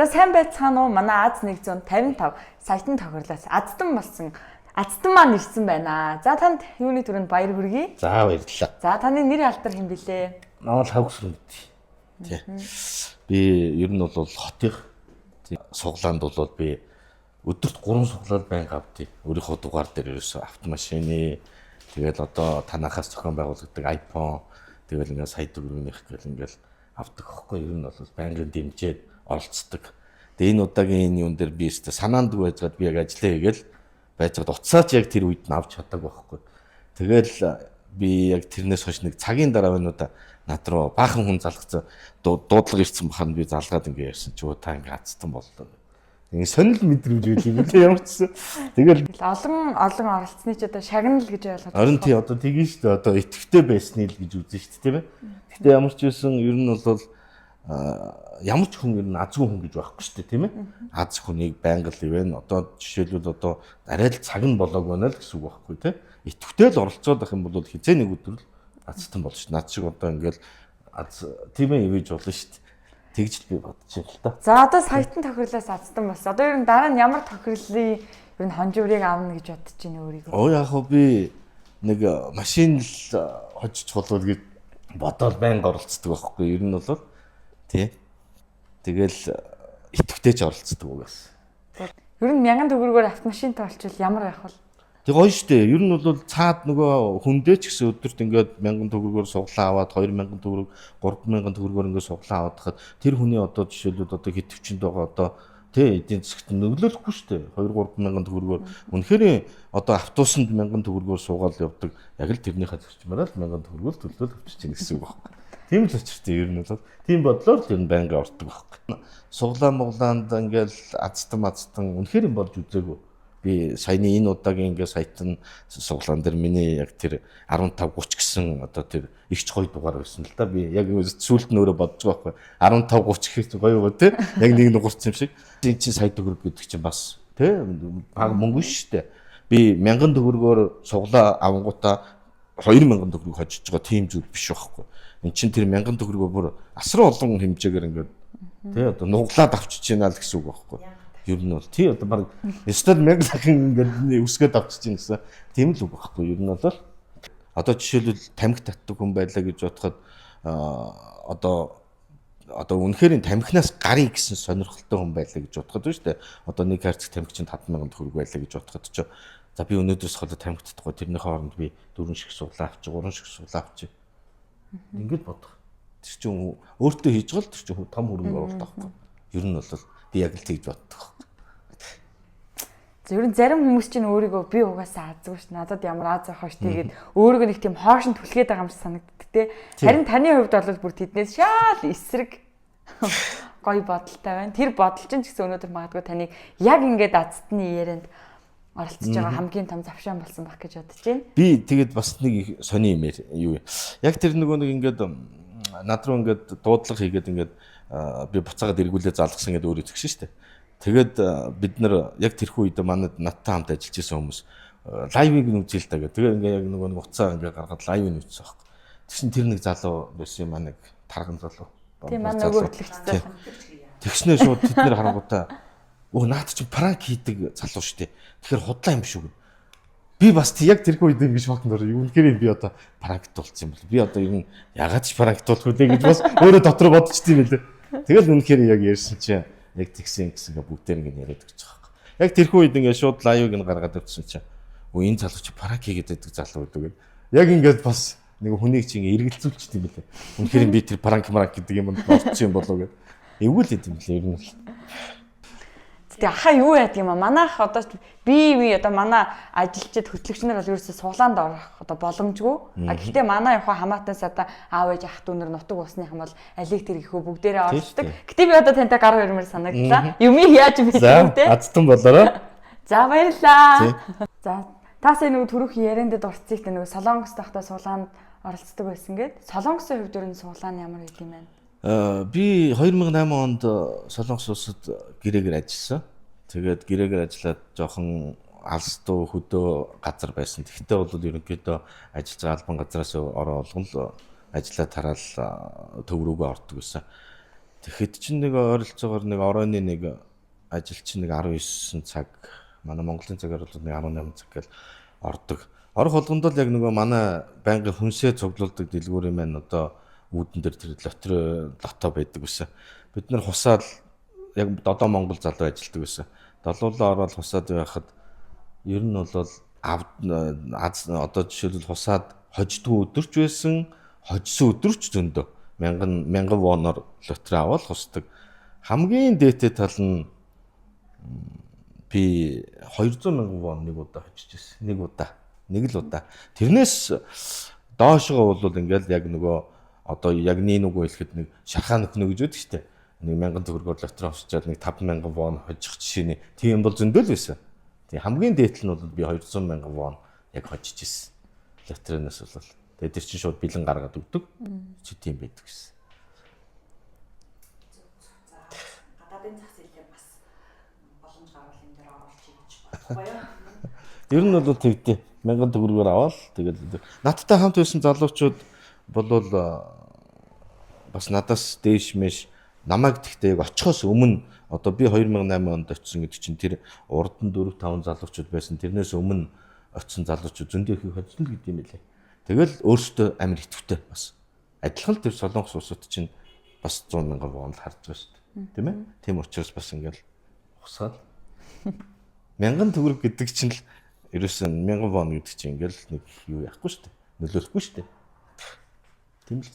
За сайн байцгаана уу? Манай Аз 155 саятан тохирлоос Аздан болсон. Аздан маань ирсэн байна. За танд юуны түрүүнд баяр хүргэе. За баярлалаа. За таны нэр алдар хэм бэлээ? Наал хавгсрын тий. Би ер нь бол хотын суглаанд бол би өдөрт 3 суглаад байнга авдээ. Өөрийнхөө дугаар дээр ерөөсөө автомашины тэгэл одоо танахаас зохион байгуулагддаг iPhone тэгэл ингээд сая төгрөгнийх гэл ингээд авдаг хөхгүй ер нь бол байнгын дэмжээд оролцдог. Тэгээ энэ удаагийн энэ юун дээр би өөртөө санаанд байжгаад би яг ажиллаа хийгээл байжгаад уцаач яг тэр үед нь авч чадаагүй байхгүй. Тэгэл би яг тэрнээс хойш нэг цагийн дараа өнөөдөр над руу баахан хүн залгацсан дуудлага ирсэн бахад би залгаад ингээ ярьсан ч та ингээ хацсан боллоо. Ингээ сонирхол мэдрэмж үйл юм лээ ямар ч. Тэгэл олон оролцсны ч одоо шагнал гэж ойлгож байна. Орон тий одоо тэгин шүү дээ одоо итгэвтэй байсны л гэж үзэн шүү дээ тийм ээ. Гэтэ ямар ч байсан ер нь бол ямар ч хүн ер нь азгүй хүн гэж байхгүй шүү дээ тийм ээ. Аз хүнийг байнга л ивэн одоо жишээлбэл одоо арай л цаг нь болоог байна л гэсэн үг байхгүй тийм ээ. Итгэвтэй л оролцоод байх юм бол хизээ нэг өдөр л азтан болно шүү дээ. Над шиг одоо ингээл аз тийм ээ ивэж болно шүү дээ. Тэгж л би бодож байна л та. За одоо саятан тохирлоос Аздан болсон. Одоо ер нь дараа нь ямар тохирлын ер нь хонжуурыг авна гэж бодож байна өөрийгөө. Яг хөө би нэг машин л хожиж болвол гэж бодоод байнга оролцдог байхгүй ер нь бол тий. Тэгэл итгэвтэй ч оролцдог угаас. Ер нь 1000 төгрөгөөр автомашинтай олчвол ямар байх вэ? Тэг гоё штэ. Ер нь бол цаад нөгөө хүндээ ч гэсэн өдөрт ингээд 1000 төгрөгөөр суглаа аваад 2000 төгрөг 3000 төгрөгөөр ингээд суглаа аваад хахад тэр хүний одоо жишээлбэл одоо хитвчэнд байгаа одоо тий эдийн засагт нөлөөлөхгүй штэ. 2-3000 төгрөгөөр үнэхээр одоо автобусанд 1000 төгрөгөөр суугаад явдаг яг л тэрнийхээ зарчмаараа л 1000 төгрөгөөр төлөөлөл авчиж чинь гэсэн үг байхгүй. Тийм л очиртэй ер нь бол тийм бодлоор тэр нь байнга ордог байхгүй. Суглаа моглаанд ингээд азтан үнэхээр юм болж үзээгүй. Би саяны энэ удаагийн ингээ саятан суглаан дээр миний яг тэр 15:30 гэсэн одоо тэр ихч гоё дугаар байсан л да. Би яг сүүлд нь өөрөө бодож байгаа байхгүй. 15:30 гэхээс гоё байгаа тий. Яг нэг нугарч юм шиг. Энд чинь сая төгрөг гэдэг чинь бас тий баг мөнгө шүү дээ. Би 1000 төгрөгөөр суглаа авангуудаа 2000 төгрөг хожиж байгаа тийм зүйл биш байхгүй. Энд чинь тэр 1000 төгрөгөөр бүр асар олон хэмжээгээр ингээд тий одоо нуглаад авчиж байна л гэсэн үг байхгүй. Ер нь бол тий одоо баг ёстой 1000 дахин ингээд үсгээд авчиж чинь гэсэн тийм л үг байхгүй. Ер нь бол одоо жишээлбэл тамхи татдаг хүн байлаа гэж бодоход одоо үнэхээр тамхинаас гарыг гэсэн сонирхолтой хүн байлаа гэж бодоход шүү дээ. Одоо нэг хайрцаг тамхи чинь 5000 төгрөг байлаа гэж бодоход ч за би өнөөдрөөс хойш тамхи татахгүй тэрний хооронд би 4 шиг суглаа авчих 3 шиг суглаа авчих. Ингээд бодох. Тэр чинь өөртөө хийж гал тэр чинь том хөрөнгө оруулалт авахгүй. Ер нь бол би яг л тэгж боддог. Ер нь зарим хүмүүс чинь өөрийгөө би угаасаа азгүй ш. Надад ямар аз авах ш. Тэгээд өөрийгөө нэг тийм хоошин түлхээд байгаа юм шиг санагддаг те. Харин таны хувьд бол бүр тэднээс шал эсрэг гоё бодолтой байна. Тэр бодол чинь ч гэсэн өнөөдөр магадгүй таныг яг ингээд азтны ярианд оролцож байгаа хамгийн том завшаан болсон байх гэж бодож байна. Би тэгээд бас нэг сони юм юу. Яг тэр нөгөө нэг ингээд над руу ингээд дуудлага хийгээд ингээд би буцаагаад эргүүлээ залгасан гэдэг өөрөө тэгшин штэ. Тэгээд бид нар яг тэрхүү үед манад надтай хамт ажиллаж байсан хүмүүс лайвыг үзээ л та гэх. Тэгээд ингээ яг нөгөө уцаа ингээ гаргаад лайвыг үзсэн байхгүй. Тэгсэн тэр нэг залуу байсан юм аа нэг тарган залуу. Тийм аа нөгөө хөтлөгч залуу. Тэгснээ шууд тэд нэр харангуудаа наад чи пранк хийдэг залуу штэ. Тэгэхээр худлаа юм шүү. Би бас яг тэрхүү үед ингэж бодсон доо юу үнэхээр би одоо пранкт болсон юм бол би одоо юм ягаад ч пранкт болох вэ гэж бас өөрөө дотор бодчихсон юм лээ. Тэгэл үнэхээр яг ярьсан чинь яг тэгсэн гэсэн бүгдээр ингэ яриад гэж байгаа юм. Яг тэрхүү үед ингэ шууд лайвыг нь гаргаад өгсөн чинь энэ залуу чи пранк хийгээд байдаг залуу гэдэг. Яг ингээд бас нэг хүнийг чи ингэ эргэлзүүлчихсэн юм лээ. Үнэхээр би тэр пранк гэдэг юм болчихсон юм болоо гэд. Эвгүй л юм лээ ер нь. Тэгээ ахаа юу яадаг юм аа манайх одоо би одоо манай ажилчид хөтлөгч нар бол ерөөсөө суглаанд орох одоо боломжгүй. Гэхдээ манай явах хамаатанс одоо аав ээж ах дүү нар нутаг усных юм бол алиг тэр ихөө бүгдээрээ оролцдог. Гэтэ би одоо тантай гар хөрмөр санагдлаа. Юмыг яаж мэдээ те. Азтан болоорой. За баярлаа. За таасаа нөгөө түрүүх яриандад орцгийг те нөгөө солонгос тахта суглаанд оролцдог байсан гээд солонгосын хувьд ерөн суглаан ямар байд юм бэ? Би 2008 онд Солонгос улсад гэрээгээр ажилласан. Тэгээд гэрээгээр ажиллаад жоохон алс дуу хөдөө газар байсан. Тэгэхдээ бол ерөнхийдөө ажиллаж байгаа албан газараас ороо олгол ажиллаад тараал төв рүүгээ ордог гэсэн. Тэгэхэд чинь нэг ойролцоогоор нэг оройны нэг ажил чинь нэг 19 цаг, манай Монголын цагаар бол нэг 18 цаг гэл ордог. Орох болгонд л яг нөгөө манай байнгын хүнсээ цуглуулдаг дэлгүүрийн маань одоо үүдэн дээр тэр лото байдаг гэсэн. Бид нар хусаал яг одоо Монгол залуу ажилладаг гэсэн. Долоолоо ороод хусаад байхад ер нь бол одоо жишээлбэл хусаад хождгүй өдөрч байсан, хожсон өдөрч зөндөө мянган воноор лотер аваад хусдаг. Хамгийн дээтэй тал нь би 200 мянган вон нэг удаа хожиж ирсэн. Нэг л удаа. Тэрнээс доошгоо бол ингээл яг нөгөө одоо яг нэг хэлэхэд нэг шархаа нөхнө гэж үүдэх штэ. Нэг 1000 төгрөгөөр лотер авчирчаад нэг 5000 вон хожих жишээний тийм бол зөндөө л байсан. Тэгээ хамгийн дээдл нь бол би 200 мянган вон яг хожиж ирсэн. Лотероноос бол. Тэгээ тэр чинь шууд бэлэн гаргаад өгдөг. Чи тийм байдаг гэсэн. Гадаадын зах зээлээ бас боломж гарвал энэ дээр оруулчих гэж бодохгүй юу? Ер нь бол тэгдэ 1000 төгрөгөөр аваад тэгэл надтай хамт байсан залуучууд болвол бас надаас дээш мэш намайг тэгтээ яг очихоос өмнө одоо би 2008 онд очсон гэдэг чинь тэр урд нь 4 5 залуучууд байсан. Тэрнээс өмнө очсон залуучууд зөндөө их хоцсон л гэдэм байлээ. Тэгэл өөртөө амар итгэвтэй бас. Адилхан л тэр Солонгос улсууд чинь бас 100 мянган вон л харж байгаа шүү дээ. Тийм ээ? Тийм учраас бас ингээл хусаад 1000 төгрөг гэдэг чинь л ерөөсөн 1000 вон гэдэг чинь ингээл нэг юу яахгүй шүү дээ. Нөлөөлөхгүй шүү дээ. Тийм л.